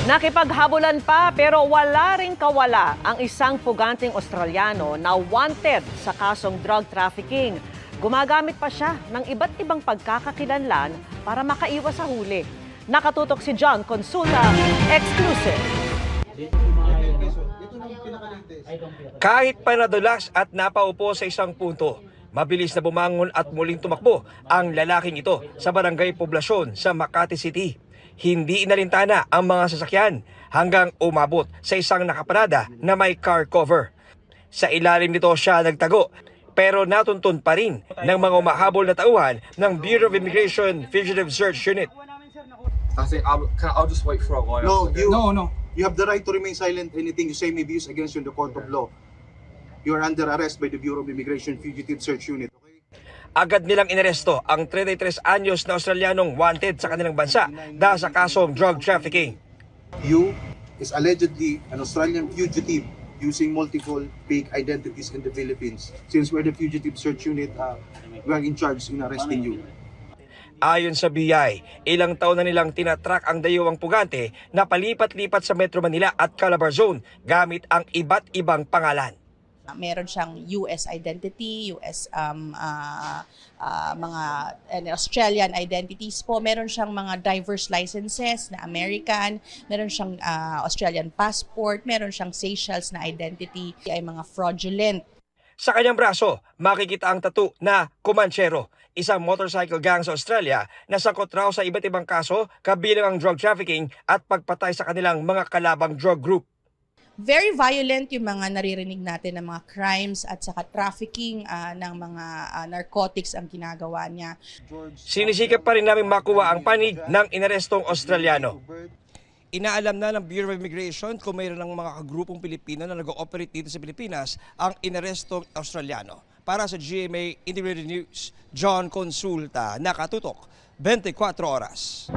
Nakipaghabulan pa pero wala ring kawala ang isang puganteng Australiano na wanted sa kasong drug trafficking. Gumagamit pa siya ng iba't ibang pagkakakilanlan para makaiwas sa huli. Nakatutok si John Consulta, exclusive. Kahit pa nadulas at napaupo sa isang punto, mabilis na bumangon at muling tumakbo ang lalaking ito sa barangay Poblasyon sa Makati City. Hindi inalintana ang mga sasakyan hanggang umabot sa isang nakaparada na may car cover. Sa ilalim nito siya nagtago pero natuntun pa rin ng mga umahabol na tauhan ng Bureau of Immigration Fugitive Search Unit. I think I'll just wait for a while. No. You have the right to remain silent. Anything you say may be used against you in the court of law. You are under arrest by the Bureau of Immigration Fugitive Search Unit. Okay? Agad nilang inaresto ang 33 anyos na Australianong wanted sa kanilang bansa dahil sa kasong drug trafficking. You is allegedly an Australian fugitive using multiple fake identities in the Philippines. Since we're the Fugitive Search Unit, we are in charge in arresting you. Ayon sa BI, ilang taon na nilang tinatrack ang dayuwang pugante na palipat-lipat sa Metro Manila at Calabar Zone gamit ang iba't ibang pangalan. Meron siyang US identity, Australian identities po. Meron siyang mga diverse licenses na American, meron siyang Australian passport, meron siyang Seychelles na identity, ay mga fraudulent. Sa kanyang braso, makikita ang tattoo na Comanchero, isang motorcycle gang sa Australia na sakot raw sa iba't ibang kaso kabilang ang drug trafficking at pagpatay sa kanilang mga kalabang drug group. Very violent yung mga naririnig natin ng mga crimes at saka trafficking ng mga narcotics ang ginagawa niya. Sinisikap pa rin namin makuha ang panig ng inarestong Australiano. Inaalam na ng Bureau of Immigration kung mayroon ng mga kagrupong Pilipino na nag-ooperate dito sa Pilipinas ang inarestong Australiano. Para sa GMA Integrated News, John Consulta, nakatutok 24 oras.